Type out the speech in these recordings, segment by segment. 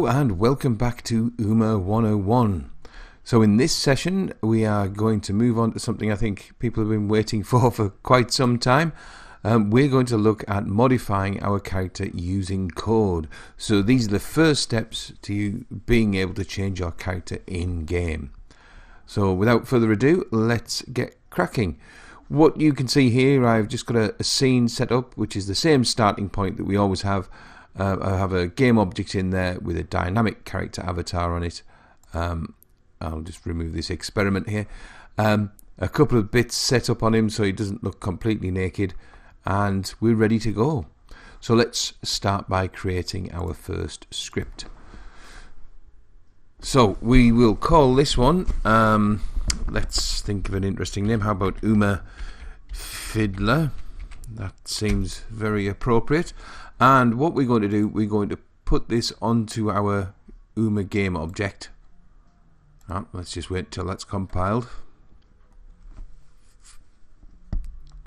and welcome back to UMA 101. So in this session we are going to move on to something I think people have been waiting for quite some time. We're going to look at modifying our character using code. So these are the first steps to you being able to change your character in game. So without further ado, let's get cracking. What you can see here, I've just got a scene set up which is the same starting point that we always have. I have a game object in there with a dynamic character avatar on it. I'll just remove this experiment here. A couple of bits set up on him so he doesn't look completely naked, and we're ready to go. So let's start by creating our first script. So we will call this one, let's think of an interesting name. How about Uma Fiddler? That seems very appropriate. And what we're going to do, we're going to put this onto our UMA game object. Let's just wait till that's compiled.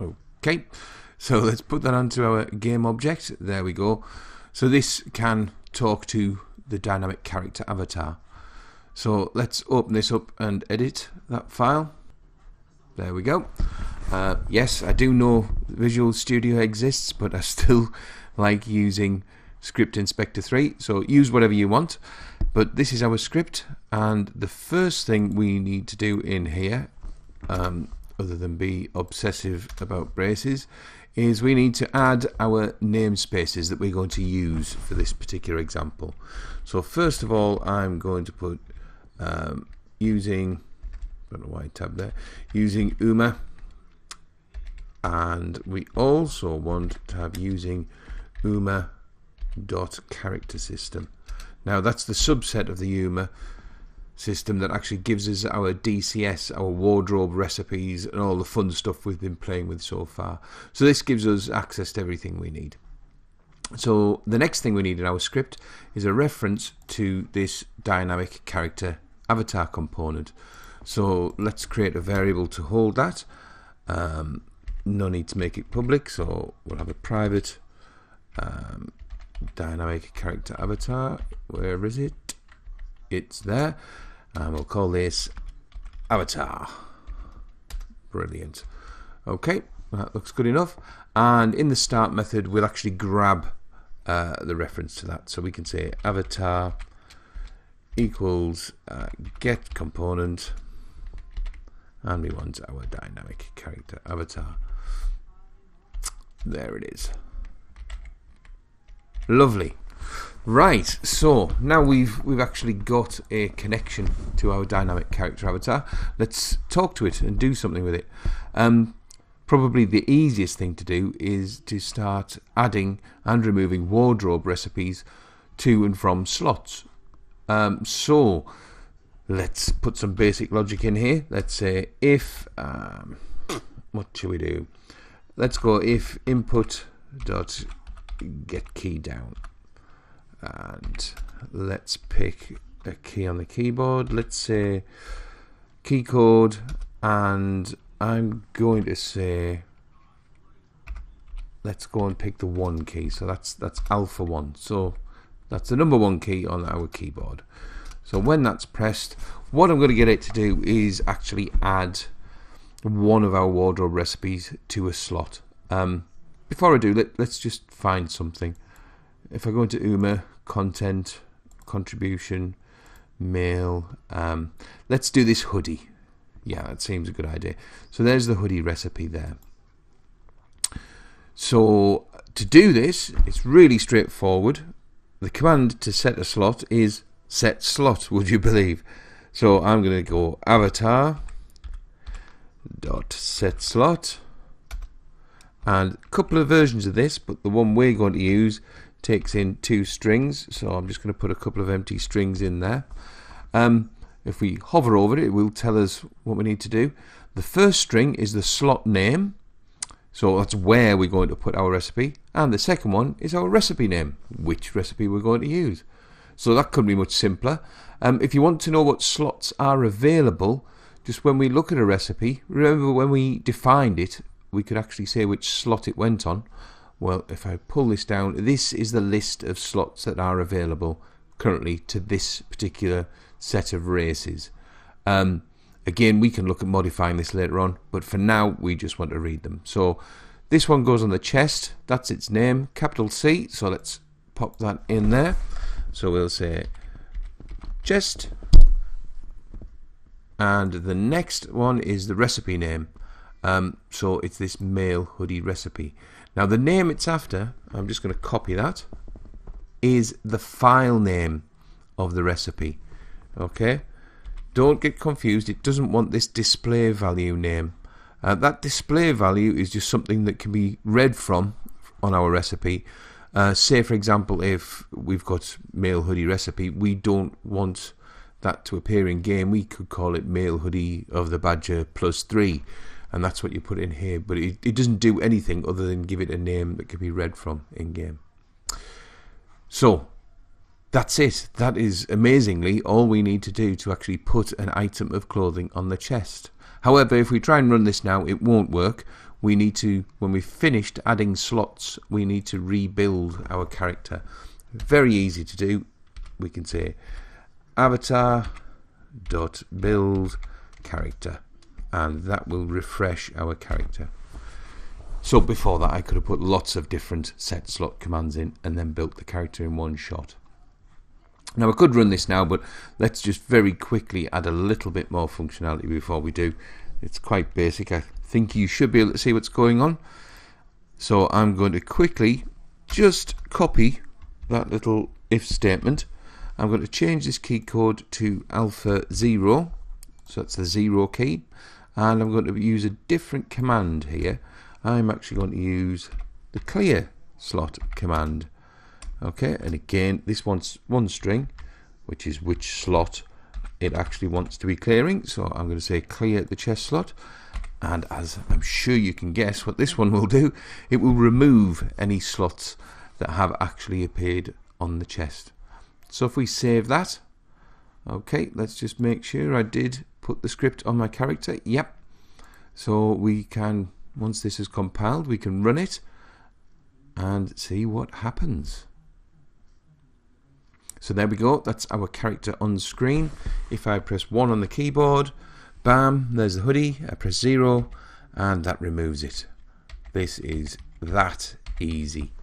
Okay, so let's put that onto our game object. There we go. So this can talk to the dynamic character avatar. So let's open this up and edit that file. There we go. Yes, I do know Visual Studio exists, but I still like using Script Inspector 3, so use whatever you want. But this is our script, and the first thing we need to do in here, other than be obsessive about braces, is we need to add our namespaces that we're going to use for this particular example. So first of all, I'm going to put using, I don't know why I tabbed there, using UMA, and we also want to have using UMA.character system. Now that's the subset of the UMA system that actually gives us our DCS, our wardrobe recipes, and all the fun stuff we've been playing with so far. So this gives us access to everything we need. So the next thing we need in our script is a reference to this dynamic character avatar component. So let's create a variable to hold that. No need to make it public, so we'll have a private dynamic character avatar. Where is it? It's there, and we'll call this avatar. Brilliant. Okay, that looks good enough. And in the start method we'll actually grab the reference to that, so we can say avatar equals get component, and we want our dynamic character avatar. There it is. Lovely. Right, so now we've actually got a connection to our dynamic character avatar. Let's talk to it and do something with it. Probably the easiest thing to do is to start adding and removing wardrobe recipes to and from slots. So let's put some basic logic in here. Let's say if what should we do? Let's go if input dot get key down, and let's pick a key on the keyboard. Let's say key code, and I'm going to say let's go and pick the 1 key. So that's alpha 1. So that's the number 1 key on our keyboard. So when that's pressed, what I'm going to get it to do is actually add one of our wardrobe recipes to a slot. Before I do, let's just find something. If I go into UMA, content, contribution, mail, let's do this hoodie. Yeah, that seems a good idea. So there's the hoodie recipe there. So to do this, it's really straightforward. The command to set a slot is set slot, would you believe? So I'm going to go avatar dot set slot, and a couple of versions of this, but the one we're going to use takes in 2 strings, so I'm just going to put a couple of empty strings in there. If we hover over it, it will tell us what we need to do. The first string is the slot name, so that's where we're going to put our recipe, and the second one is our recipe name, which recipe we're going to use. So that could be much simpler. If you want to know what slots are available, just when we look at a recipe, remember when we defined it, we could actually say which slot it went on. Well, if I pull this down, this is the list of slots that are available currently to this particular set of races. Again, we can look at modifying this later on, but for now we just want to read them. So this one goes on the chest, that's its name, capital C, so let's pop that in there. So we'll say chest, and the next one is the recipe name. So it's this male hoodie recipe. Now the name it's after, I'm just going to copy that, is the file name of the recipe. Okay, don't get confused, it doesn't want this display value name. That display value is just something that can be read from on our recipe. Say for example, if we've got male hoodie recipe, we don't want that to appear in game, we could call it male hoodie of the Badger +3, and that's what you put in here, but it doesn't do anything other than give it a name that can be read from in game. So that's it. That is amazingly all we need to do to actually put an item of clothing on the chest. However, if we try and run this now, it won't work. We need to, when we've finished adding slots, we need to rebuild our character. Very easy to do. We can say avatar.build character, and that will refresh our character. So before that I could have put lots of different set slot commands in and then built the character in one shot. Now I could run this now, but let's just very quickly add a little bit more functionality before we do. It's quite basic. I think you should be able to see what's going on. So I'm going to quickly just copy that little if statement. I'm going to change this key code to alpha 0, so that's the 0 key, and I'm going to use a different command here. I'm actually going to use the clear slot command. Okay, and again this wants one string, which is which slot it actually wants to be clearing. So I'm going to say clear the chest slot, and as I'm sure you can guess what this one will do, it will remove any slots that have actually appeared on the chest. So if we save that, okay, let's just make sure I did put the script on my character. Yep. So we can, once this is compiled, we can run it and see what happens. So there we go, that's our character on screen. If I press 1 on the keyboard, bam, there's the hoodie. I press 0 and that removes it. This is that easy.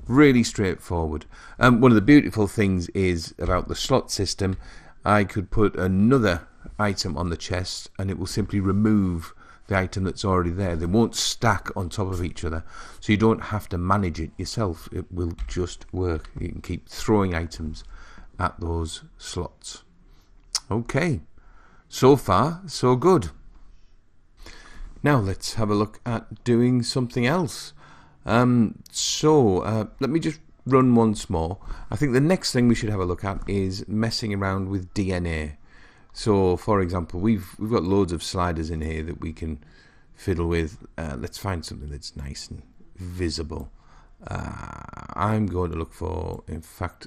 Really straightforward. One of the beautiful things is about the slot system, I could put another item on the chest and it will simply remove the item that's already there. They won't stack on top of each other, so you don't have to manage it yourself. It will just work. You can keep throwing items at those slots. Okay, so far so good. Now let's have a look at doing something else. Let me just run once more. I think the next thing we should have a look at is messing around with DNA. So for example, we've got loads of sliders in here that we can fiddle with. Let's find something that's nice and visible. I'm going to look for, in fact,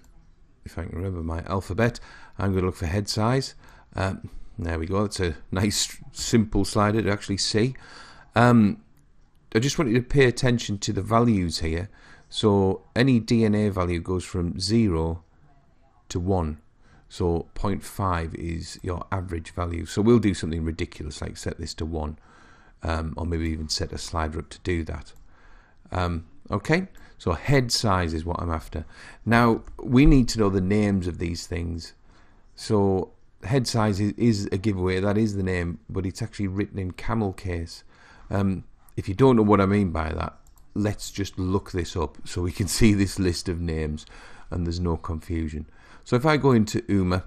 if I can remember my alphabet, I'm going to look for head size. There we go. It's a nice simple slider to actually see. I just want you to pay attention to the values here. So any DNA value goes from 0 to 1. So 0.5 is your average value. So we'll do something ridiculous like set this to 1, or maybe even set a slider up to do that. Okay, so head size is what I'm after. Now we need to know the names of these things. So head size is a giveaway, that is the name, but it's actually written in camel case. If you don't know what I mean by that, let's just look this up so we can see this list of names and there's no confusion. So if I go into UMA,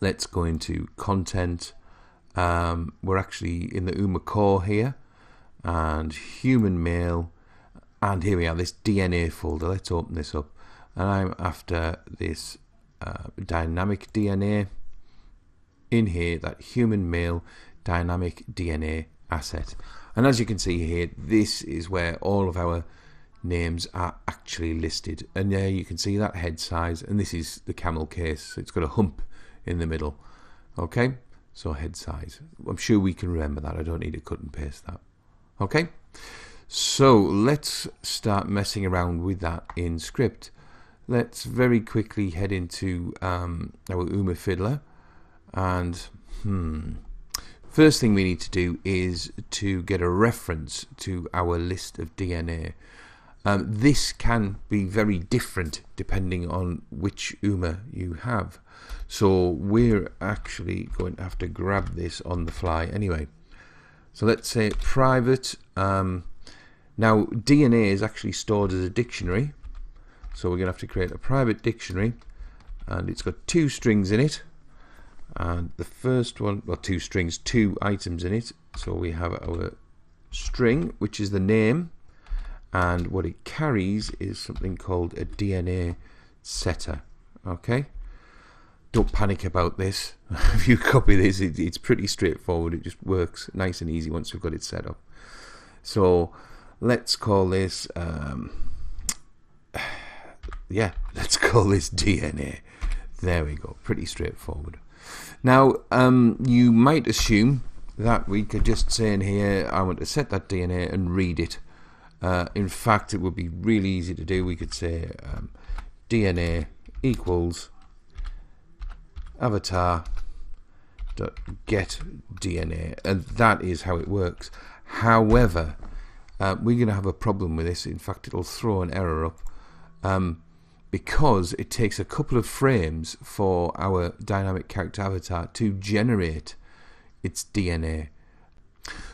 let's go into content. We're actually in the UMA core here, and human male, and here we are, this DNA folder. Let's open this up, and I'm after this dynamic DNA in here, that human male dynamic DNA asset. And as you can see here, this is where all of our names are actually listed, and there you can see that head size, and this is the camel case, so it's got a hump in the middle. Okay, so head size, I'm sure we can remember that. I don't need to cut and paste that. Okay, so let's start messing around with that in script. let's very quickly head into our UMA Fiddler, and first thing we need to do is to get a reference to our list of DNA. This can be very different depending on which UMA you have. So we're actually going to have to grab this on the fly anyway. So let's say private. Now DNA is actually stored as a dictionary. So we're going to have to create a private dictionary, and it's got 2 strings in it. And the first one, well, 2 strings, 2 items in it. So we have our string, which is the name. And what it carries is something called a DNA setter. Okay, don't panic about this. If you copy this, it's pretty straightforward. It just works nice and easy once we've got it set up. So let's call this let's call this DNA. There we go, pretty straightforward. Now you might assume that we could just say in here, I want to set that DNA and read it. In fact, it would be really easy to do. We could say DNA equals avatar dot get DNA, and that is how it works. However, we're going to have a problem with this. In fact, it'll throw an error up because it takes a couple of frames for our dynamic character avatar to generate its DNA.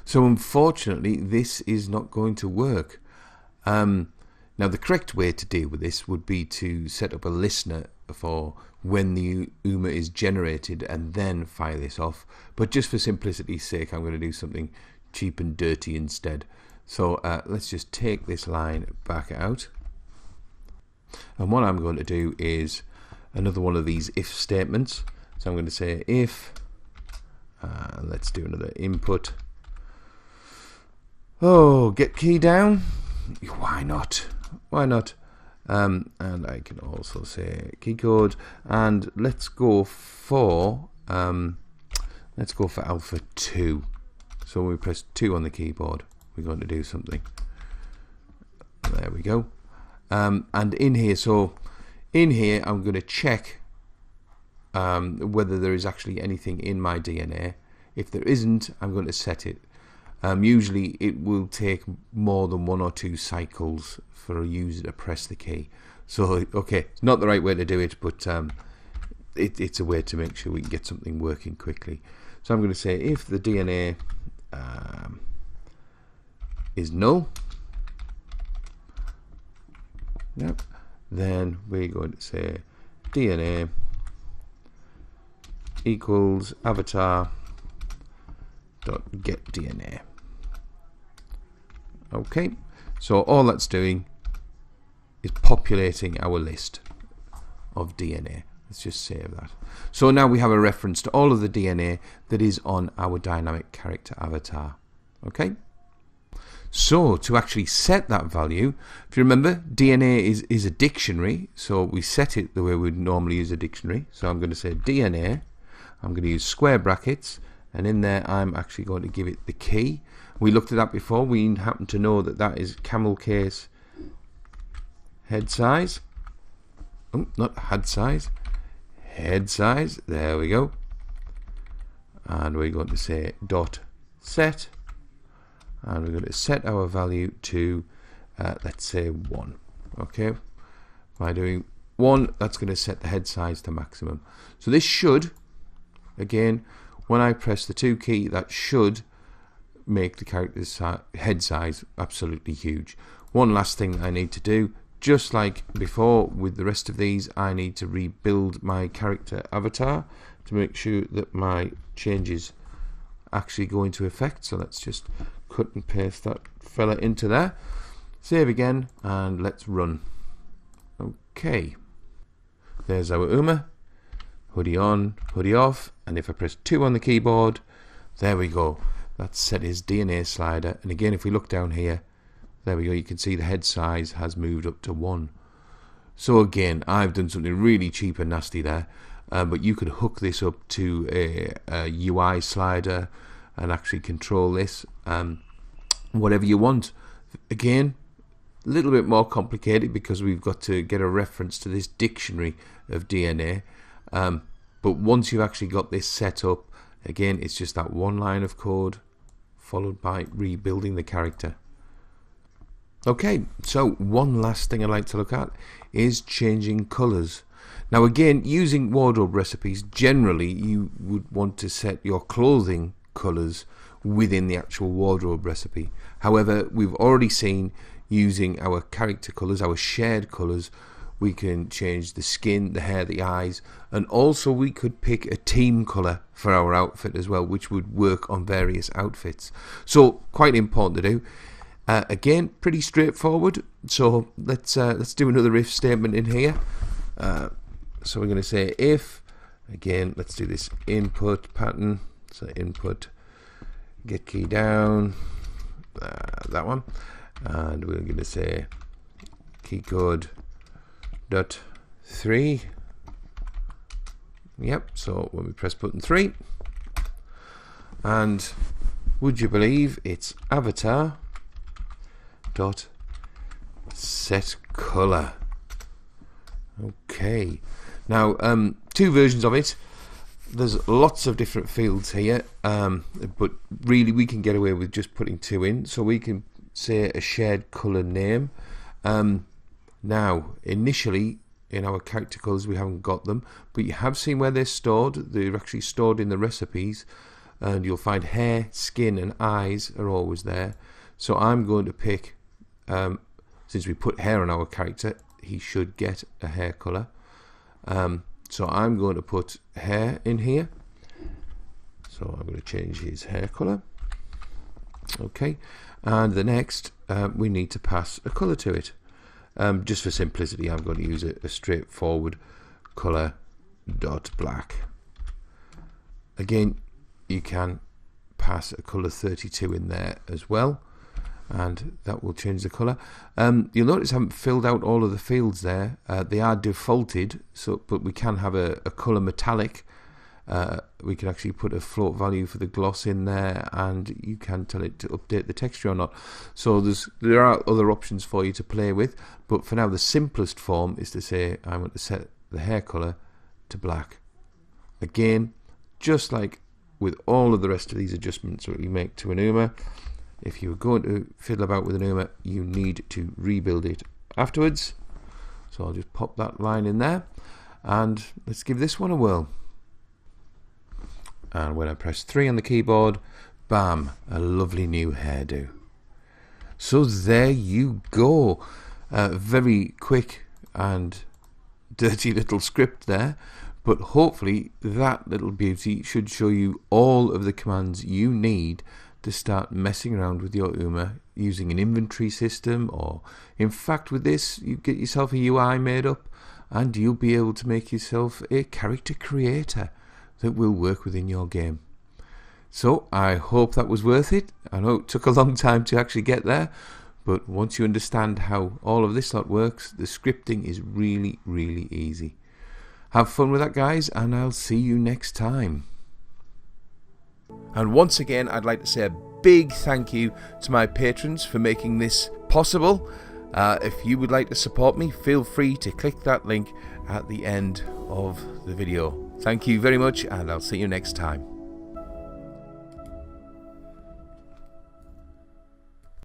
So unfortunately, this is not going to work. Now, the correct way to deal with this would be to set up a listener for when the UMA is generated and then fire this off. But just for simplicity's sake, I'm going to do something cheap and dirty instead. So let's just take this line back out. And what I'm going to do is another one of these if statements. So I'm going to say if, let's do another input. Oh, get key down. Why not? Why not? And I can also say key code, and let's go for alpha 2. So when we press 2 on the keyboard, we're going to do something. There we go. And in here, I'm going to check whether there is actually anything in my DNA. If there isn't, I'm going to set it. Usually it will take more than 1 or 2 cycles for a user to press the key. So, okay, it's not the right way to do it, but it's a way to make sure we can get something working quickly. So I'm going to say if the DNA is null, then we're going to say DNA equals avatar dot get DNA. Okay, so all that's doing is populating our list of DNA. Let's just save that. So now we have a reference to all of the DNA that is on our dynamic character avatar. Okay, so to actually set that value, if you remember, DNA is a dictionary, so we set it the way we'd normally use a dictionary. So I'm going to say DNA, I'm going to use square brackets, and in there I'm actually going to give it the key. We looked at that before. We happen to know that that is camel case head size. Oh, not head size. Head size. There we go. And we're going to say dot set. And we're going to set our value to, let's say 1. Okay. By doing 1, that's going to set the head size to maximum. So this should, again, when I press the 2 key, that should make the character's head size absolutely huge. One last thing I need to do, just like before with the rest of these, I need to rebuild my character avatar to make sure that my changes actually go into effect. So let's just cut and paste that fella into there, save again, and let's run. Okay, there's our UMA. Hoodie on, hoodie off, and if I press 2 on the keyboard, there we go. That's set his DNA slider. And again, if we look down here, there we go, you can see the head size has moved up to 1. So again, I've done something really cheap and nasty there, but you could hook this up to a UI slider and actually control this whatever you want. Again, a little bit more complicated because we've got to get a reference to this dictionary of DNA. But once you've actually got this set up, again, it's just that one line of code followed by rebuilding the character. Okay, so one last thing I'd like to look at is changing colors. Now again, using wardrobe recipes, generally you would want to set your clothing colors within the actual wardrobe recipe. However, we've already seen using our character colors, our shared colors, we can change the skin, the hair, the eyes, and also we could pick a team color for our outfit as well, which would work on various outfits. So quite important to do. Again, pretty straightforward. So let's do another if statement in here. So we're going to say if, again, let's do this input pattern. So input, get key down, that one, and we're going to say key code dot 3. Yep. So when we press button 3, and would you believe it's avatar dot set color. Okay, now two versions of it. There's lots of different fields here, but really we can get away with just putting 2 in. So we can say a shared color name. Now initially in our character colors we haven't got them, but you have seen where they're stored. They're actually stored in the recipes, and you'll find hair, skin and eyes are always there. So I'm going to pick, since we put hair on our character, he should get a hair color. So I'm going to put hair in here. So I'm going to change his hair color. Okay, and the next we need to pass a color to it. Just for simplicity, I'm going to use a straightforward color dot black. Again, you can pass a color 32 in there as well, and that will change the color. You'll notice I haven't filled out all of the fields there. They are defaulted, so but we can have a color metallic. We can actually put a float value for the gloss in there, and you can tell it to update the texture or not. So there are other options for you to play with, but for now the simplest form is to say I want to set the hair color to black. Again, just like with all of the rest of these adjustments that we make to an UMA, if you're going to fiddle about with an UMA, you need to rebuild it afterwards. So I'll just pop that line in there, and let's give this one a whirl. And when I press 3 on the keyboard, bam, a lovely new hairdo. So there you go. Very quick and dirty little script there, but hopefully that little beauty should show you all of the commands you need to start messing around with your UMA using an inventory system, or in fact with this you get yourself a UI made up and you'll be able to make yourself a character creator that will work within your game. So I hope that was worth it. I know it took a long time to actually get there, but once you understand how all of this lot works, the scripting is really, really easy. Have fun with that, guys, and I'll see you next time. And once again, I'd like to say a big thank you to my patrons for making this possible. If you would like to support me, feel free to click that link at the end of the video. Thank you very much, and I'll see you next time.